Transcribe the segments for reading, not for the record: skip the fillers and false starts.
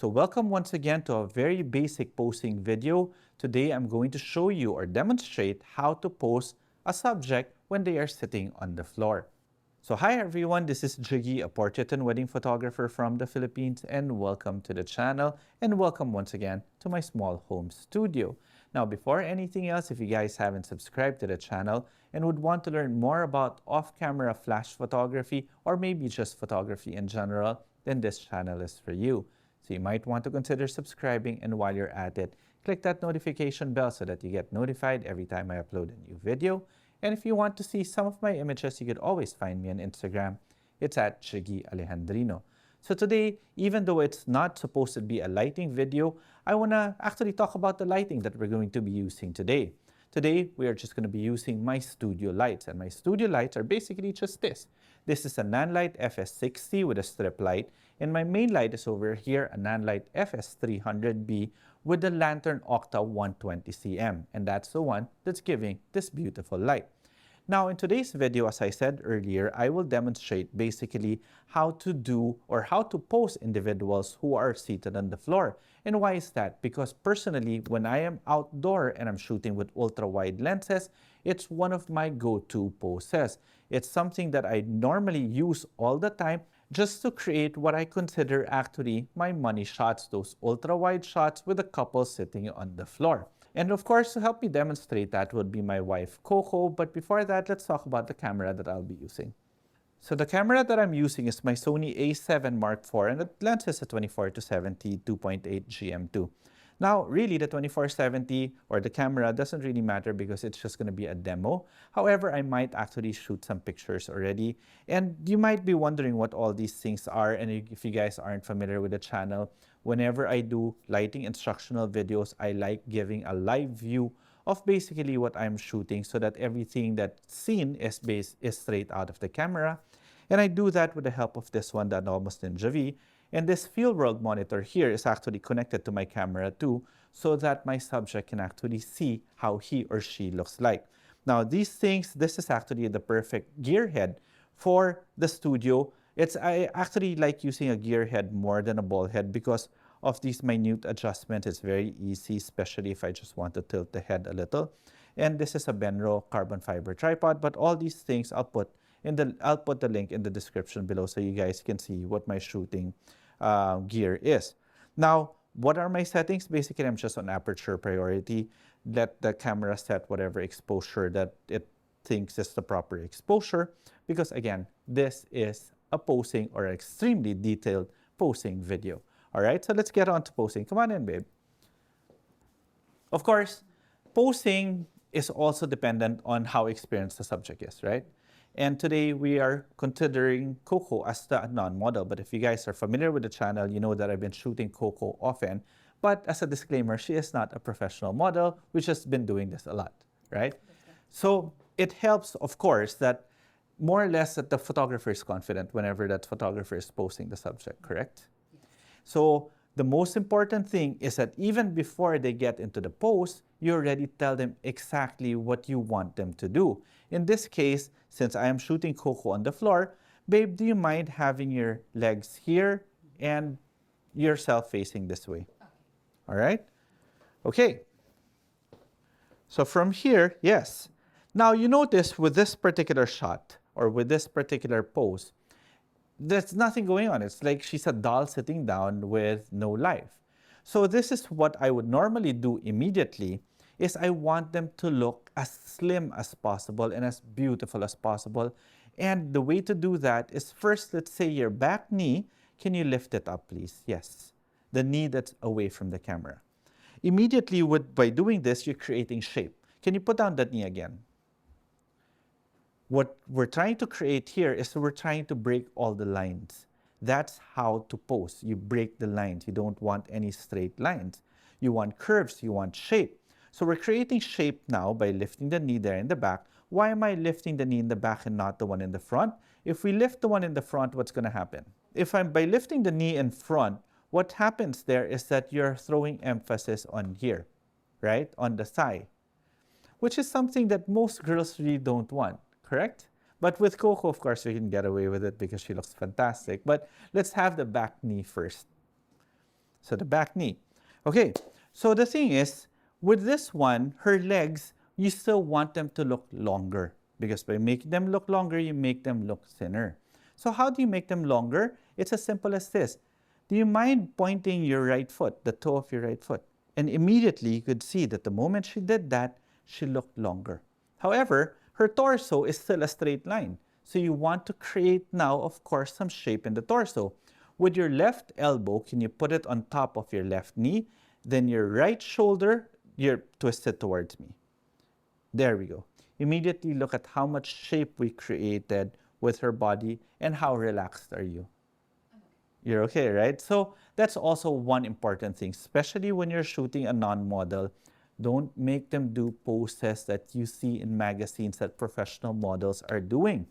So welcome once again to a very basic posing video. Today I'm going to show you or demonstrate how to pose a subject when they are sitting on the floor. So hi everyone, this is Jiggie, a portrait and wedding photographer from the Philippines, and welcome to the channel and welcome once again to my small home studio. Now before anything else, if you guys haven't subscribed to the channel and would want to learn more about off-camera flash photography or maybe just photography in general, then this channel is for you. So you might want to consider subscribing, and while you're at it, click that notification bell so that you get notified every time I upload a new video. And if you want to see some of my images, you could always find me on Instagram. It's at Jiggie Alejandrino. So today, even though it's not supposed to be a lighting video, I want to actually talk about the lighting that we're going to be using today. Today, we are just going to be using my studio lights, and my studio lights are basically just this. This is a Nanlite FS60 with a strip light, and my main light is over here, a Nanlite FS300B with the Lantern Octa 120cm, and that's the one that's giving this beautiful light. Now, in today's video, as I said earlier, I will demonstrate basically how to do or how to pose individuals who are seated on the floor. And why is that? Because personally, when I am outdoor and I'm shooting with ultra-wide lenses, it's one of my go-to poses. It's something that I normally use all the time just to create what I consider actually my money shots, those ultra-wide shots with a couple sitting on the floor. And of course, to help me demonstrate that would be my wife, Coco. But before that, let's talk about the camera that I'll be using. So the camera that I'm using is my Sony a7 Mark IV, and the lens is a 24-70 2.8 GM2. Now, really, the 24-70 or the camera doesn't really matter because it's just going to be a demo. However, I might actually shoot some pictures already. And you might be wondering what all these things are. And if you guys aren't familiar with the channel, whenever I do lighting instructional videos, I like giving a live view of basically what I'm shooting so that everything that's seen is straight out of the camera. And I do that with the help of this one, the Almost Ninja V. And this field world monitor here is actually connected to my camera too, so that my subject can actually see how he or she looks like. Now these things, this is actually the perfect gear head for the studio. I actually like using a gear head more than a ball head because of these minute adjustments. It's very easy, especially if I just want to tilt the head a little. And this is a Benro carbon fiber tripod, but all these things I'll put the link in the description below so you guys can see what my shooting gear is. Now, what are my settings? Basically, I'm just on aperture priority. Let the camera set whatever exposure that it thinks is the proper exposure, because again, this is a posing or extremely detailed posing video. All right, so let's get on to posing. Come on in, babe. Of course, posing is also dependent on how experienced the subject is, right? And today we are considering Coco as the non-model. But if you guys are familiar with the channel, you know that I've been shooting Coco often. But as a disclaimer, she is not a professional model. We've just been doing this a lot, right? Okay. So it helps, of course, that more or less that the photographer is confident whenever that photographer is posing the subject, correct? Yes. So the most important thing is that even before they get into the pose, you already tell them exactly what you want them to do. In this case, since I am shooting Coco on the floor, babe, do you mind having your legs here and yourself facing this way? Okay. All right? Okay. So from here, yes. Now you notice with this particular shot or with this particular pose, there's nothing going on. It's like she's a doll sitting down with no life. So this is what I would normally do immediately, is I want them to look as slim as possible and as beautiful as possible. And the way to do that is first, let's say your back knee, can you lift it up, please? Yes. The knee that's away from the camera. Immediately, by doing this, you're creating shape. Can you put down that knee again? What we're trying to create here is we're trying to break all the lines. That's how to pose. You break the lines. You don't want any straight lines. You want curves. You want shape. So we're creating shape now by lifting the knee there in the back. Why am I lifting the knee in the back and not the one in the front? If we lift the one in the front, what's going to happen? By lifting the knee in front, what happens there is that you're throwing emphasis on here, right? On the thigh, which is something that most girls really don't want, correct? But with Coco, of course, we can get away with it because she looks fantastic. But let's have the back knee first. So the back knee. Okay, so the thing is, with this one, her legs, you still want them to look longer because by making them look longer, you make them look thinner. So how do you make them longer? It's as simple as this. Do you mind pointing your right foot, the toe of your right foot? And immediately you could see that the moment she did that, she looked longer. However, her torso is still a straight line. So you want to create now, of course, some shape in the torso. With your left elbow, can you put it on top of your left knee? Then your right shoulder, you're twisted towards me. There we go. Immediately look at how much shape we created with her body and how relaxed are you. You're okay, right? So that's also one important thing, especially when you're shooting a non-model. Don't make them do poses that you see in magazines that professional models are doing.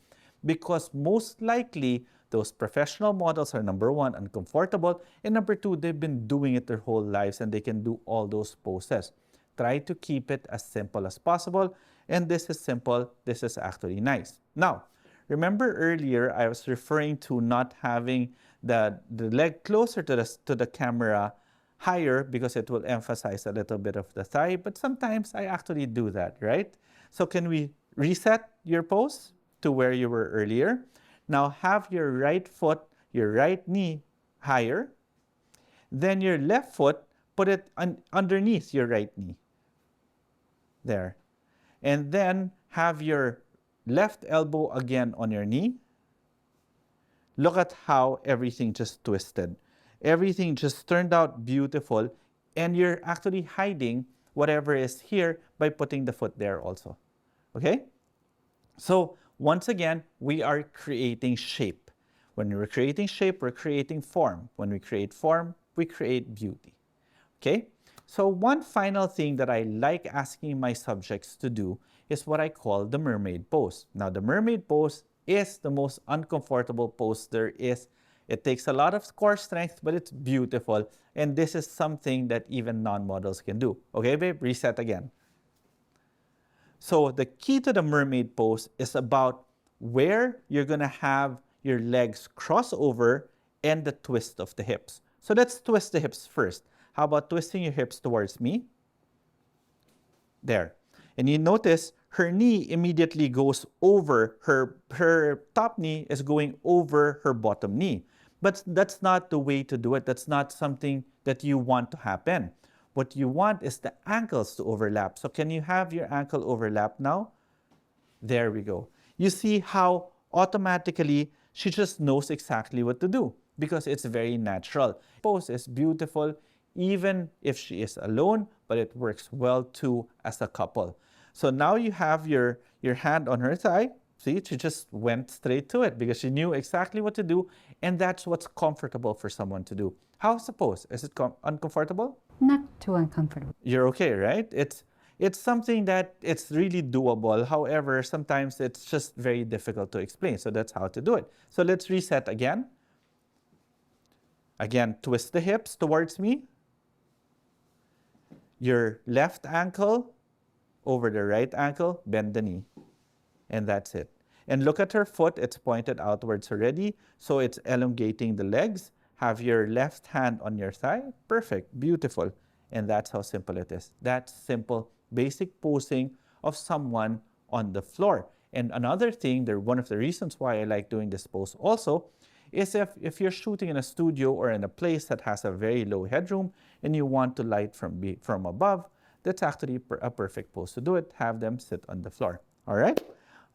Because most likely, those professional models are number one, uncomfortable, and number two, they've been doing it their whole lives and they can do all those poses. Try to keep it as simple as possible. And this is simple. This is actually nice. Now, remember earlier, I was referring to not having the leg closer to the camera higher because it will emphasize a little bit of the thigh. But sometimes I actually do that, right? So can we reset your pose to where you were earlier? Now have your right foot, your right knee higher. Then your left foot, put it underneath your right knee. There. And then have your left elbow again on your knee. Look at how everything just twisted. Everything just turned out beautiful. And you're actually hiding whatever is here by putting the foot there also. Okay? So once again, we are creating shape. When we're creating shape, we're creating form. When we create form, we create beauty. Okay? So one final thing that I like asking my subjects to do is what I call the mermaid pose. Now, the mermaid pose is the most uncomfortable pose there is. It takes a lot of core strength, but it's beautiful. And this is something that even non-models can do. Okay, babe? Reset again. So the key to the mermaid pose is about where you're going to have your legs cross over and the twist of the hips. So let's twist the hips first. How about twisting your hips towards me? There. And you notice her knee immediately goes over, her top knee is going over her bottom knee. But that's not the way to do it. That's not something that you want to happen. What you want is the ankles to overlap. So can you have your ankle overlap now? There we go. You see how automatically she just knows exactly what to do because it's very natural. Pose is beautiful even if she is alone, but it works well too as a couple. So now you have your hand on her thigh. See, she just went straight to it because she knew exactly what to do, and that's what's comfortable for someone to do. How's the pose? Is it uncomfortable? Not too uncomfortable. You're okay, right? It's something that it's really doable. However, sometimes it's just very difficult to explain. So that's how to do it. So let's reset again. Again, twist the hips towards me. Your left ankle over the right ankle, bend the knee. And that's it. And look at her foot. It's pointed outwards already. So it's elongating the legs. Have your left hand on your thigh. Perfect. Beautiful. And that's how simple it is. That's simple, basic posing of someone on the floor. And another thing, one of the reasons why I like doing this pose also, is if you're shooting in a studio or in a place that has a very low headroom and you want to light from above, that's actually a perfect pose to do it. Have them sit on the floor. All right?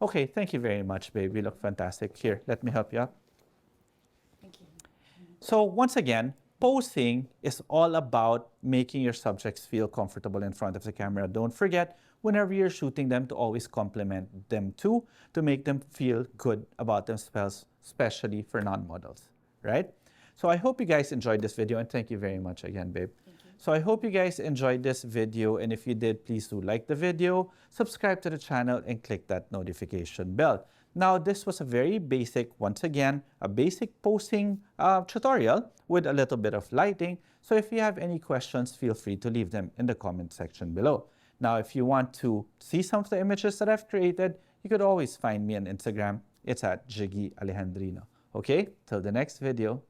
Okay, thank you very much, babe. You look fantastic. Here, let me help you out. Thank you. So once again, posing is all about making your subjects feel comfortable in front of the camera. Don't forget, whenever you're shooting them, to always compliment them too, to make them feel good about themselves, especially for non-models, right? So I hope you guys enjoyed this video, and thank you very much again, babe. So I hope you guys enjoyed this video, and if you did, please do like the video, subscribe to the channel, and click that notification bell. Now, this was a very basic, once again, a basic posing tutorial with a little bit of lighting. So if you have any questions, feel free to leave them in the comment section below. Now, if you want to see some of the images that I've created, you could always find me on Instagram. It's at Jiggie Alejandrino. Okay, till the next video.